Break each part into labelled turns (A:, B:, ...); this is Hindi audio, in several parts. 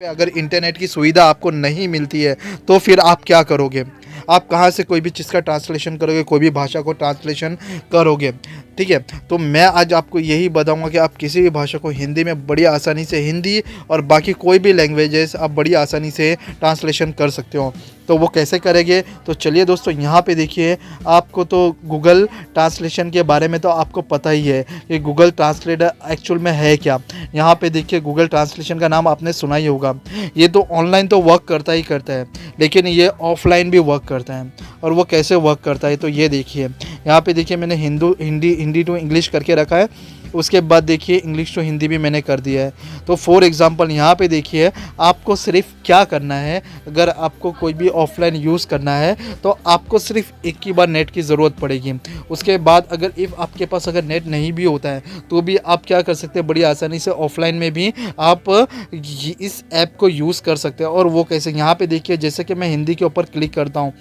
A: पे अगर इंटरनेट की सुविधा आपको नहीं मिलती है तो फिर आप क्या करोगे? आप कहाँ से कोई भी चीज़ का ट्रांसलेशन करोगे, कोई भी भाषा को ट्रांसलेशन करोगे? ठीक है, तो मैं आज आपको यही बताऊंगा कि आप किसी भी भाषा को हिंदी में बड़ी आसानी से, हिंदी और बाकी कोई भी लैंग्वेजेस आप बड़ी आसानी से ट्रांसलेशन कर सकते हो। तो वो कैसे करेंगे? तो चलिए दोस्तों, यहाँ पे देखिए, आपको तो गूगल ट्रांसलेशन के बारे में तो आपको पता ही है कि गूगल ट्रांसलेटर एक्चुअल में है क्या। यहाँ पे देखिए, गूगल ट्रांसलेशन का नाम आपने सुना ही होगा। ये तो ऑनलाइन तो वर्क करता ही करता है, लेकिन ये ऑफलाइन भी वर्क करता है। और वो कैसे वर्क करता है तो ये देखिए, यहाँ पे देखिए मैंने हिंदी टू इंग्लिश करके रखा है। उसके बाद देखिए इंग्लिश टू हिंदी भी मैंने कर दिया है। तो फॉर एग्ज़ाम्पल यहाँ पे देखिए, आपको सिर्फ क्या करना है, अगर आपको कोई भी ऑफलाइन यूज़ करना है तो आपको सिर्फ एक ही बार नेट की ज़रूरत पड़ेगी। उसके बाद अगर आपके पास अगर नेट नहीं भी होता है तो भी आप क्या कर सकते हैं, बड़ी आसानी से ऑफलाइन में भी आप इस ऐप को यूज़ कर सकते हैं। और वो कैसे, यहाँ पे देखिए, जैसे कि मैं हिंदी के ऊपर क्लिक करता हूँ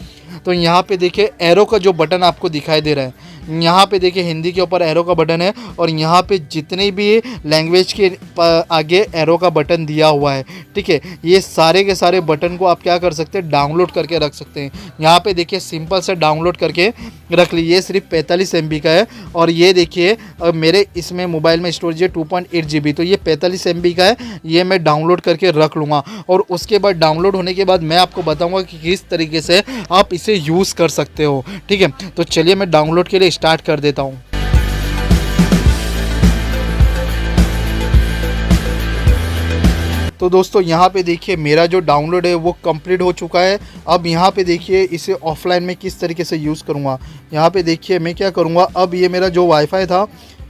A: तो यहाँ पे देखिए एरो का जो बटन आपको दिखाई दे रहा है, यहाँ पे देखिए हिंदी के ऊपर एरो का बटन है और यहाँ पे जितने भी लैंग्वेज के आगे एरो का बटन दिया हुआ है। ठीक है, ये सारे के सारे बटन को आप क्या कर सकते हैं, डाउनलोड करके रख सकते हैं। यहाँ पे देखिए सिंपल से डाउनलोड करके रख ली। ये सिर्फ 45 MB का है और ये देखिए मेरे इसमें मोबाइल में स्टोरेज है 2.8 GB, तो ये 45 MB का है। ये मैं डाउनलोड करके रख लूँगा और उसके बाद डाउनलोड होने के बाद मैं आपको बताऊँगा कि किस तरीके से आप इसे यूज़ कर सकते हो। ठीक है, तो चलिए मैं डाउनलोड के लिए स्टार्ट कर देता हूँ। तो दोस्तों यहाँ पे देखिए मेरा जो डाउनलोड है वो कंप्लीट हो चुका है। अब यहाँ पे देखिए इसे ऑफलाइन में किस तरीके से यूज़ करूँगा। यहाँ पे देखिए मैं क्या करूँगा, अब ये मेरा जो वाईफाई था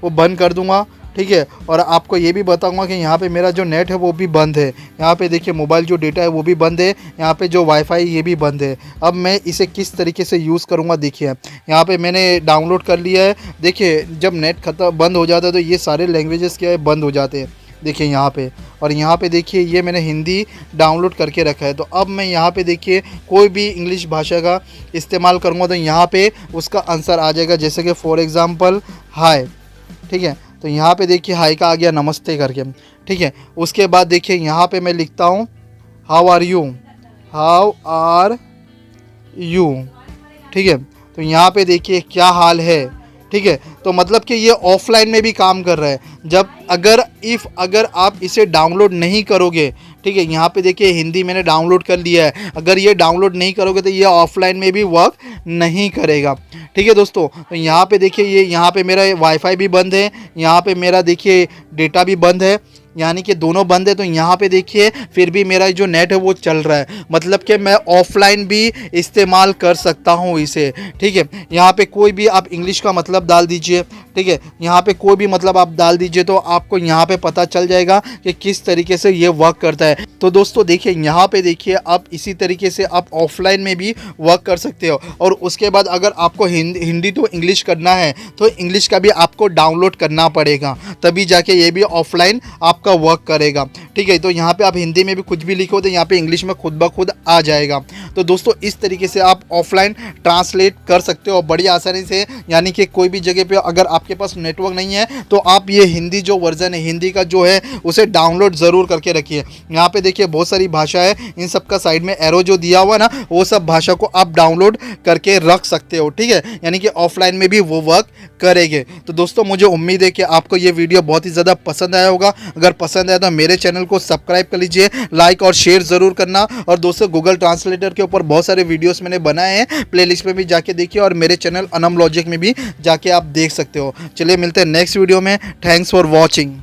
A: वो बंद कर दूँगा। ठीक है, और आपको ये भी बताऊंगा कि यहाँ पे मेरा जो नेट है वो भी बंद है। यहाँ पे देखिए मोबाइल जो डेटा है वो भी बंद है, यहाँ पे जो वाईफाई ये भी बंद है। अब मैं इसे किस तरीके से यूज़ करूँगा, देखिए यहाँ पे मैंने डाउनलोड कर लिया है। देखिए जब नेट बंद हो जाता है तो ये सारे लैंग्वेजेस क्या है, बंद हो जाते हैं। देखिए यहाँ पे, और यहाँ पे देखिए ये मैंने हिंदी डाउनलोड करके रखा है। तो अब मैं यहाँ पे देखिए कोई भी इंग्लिश भाषा का इस्तेमाल करूँगा तो यहाँ पे उसका आंसर आ जाएगा, जैसे कि फॉर एग्ज़ाम्पल हाय। ठीक है, तो यहाँ पे देखिए हाय का आ गया नमस्ते करके। ठीक है, उसके बाद देखिए यहाँ पे मैं लिखता हूँ how are you, how are you. ठीक है, तो यहाँ पे देखिए क्या हाल है। ठीक है, तो मतलब कि ये ऑफलाइन में भी काम कर रहा है। जब अगर आप इसे डाउनलोड नहीं करोगे, ठीक है, यहाँ पे देखिए हिंदी मैंने डाउनलोड कर लिया है, अगर ये डाउनलोड नहीं करोगे तो ये ऑफलाइन में भी वर्क नहीं करेगा। ठीक है दोस्तों, तो यहाँ पे देखिए यहाँ पे मेरा वाईफाई भी बंद है, यहाँ पे मेरा देखिए डेटा भी बंद है, यानी कि दोनों बंद है। तो यहाँ पे देखिए फिर भी मेरा जो नेट है वो चल रहा है, मतलब कि मैं ऑफलाइन भी इस्तेमाल कर सकता हूँ इसे। ठीक है, यहाँ पे कोई भी आप इंग्लिश का मतलब डाल दीजिए। ठीक है, यहाँ पे कोई भी मतलब आप डाल दीजिए तो आपको यहाँ पे पता चल जाएगा कि किस तरीके से ये वर्क करता है। तो दोस्तों देखिए यहाँ पे देखिए आप इसी तरीके से आप ऑफलाइन में भी वर्क कर सकते हो। और उसके बाद अगर आपको हिंदी टू इंग्लिश करना है तो इंग्लिश का भी आपको डाउनलोड करना पड़ेगा, तभी जाके ये भी ऑफलाइन आपका वर्क करेगा। ठीक है, तो यहाँ पे आप हिंदी में भी कुछ भी लिखो तो यहाँ पे इंग्लिश में खुद ब खुद आ जाएगा। तो दोस्तों इस तरीके से आप ऑफलाइन ट्रांसलेट कर सकते हो बड़ी आसानी से, यानी कि कोई भी जगह पे अगर आपके पास नेटवर्क नहीं है तो आप ये हिंदी जो वर्जन है हिंदी का जो है उसे डाउनलोड ज़रूर करके रखिए। यहाँ पे देखिए बहुत सारी भाषा है, इन सब का साइड में एरो जो दिया हुआ ना, वो सब भाषा को आप डाउनलोड करके रख सकते हो। ठीक है, यानी कि ऑफलाइन में भी वो वर्क करेंगे। तो दोस्तों मुझे उम्मीद है कि आपको ये वीडियो बहुत ही ज़्यादा पसंद आया होगा। अगर पसंद आया तो मेरे चैनल को सब्सक्राइब कर लीजिए, लाइक और शेयर ज़रूर करना। और दोस्तों गूगल ट्रांसलेटर के ऊपर बहुत सारे वीडियोस मैंने बनाए हैं, प्लेलिस्ट में भी जाके देखिए और मेरे चैनल अनम लॉजिक में भी जाके आप देख सकते हो। चलिए मिलते हैं नेक्स्ट वीडियो में। Thanks for watching.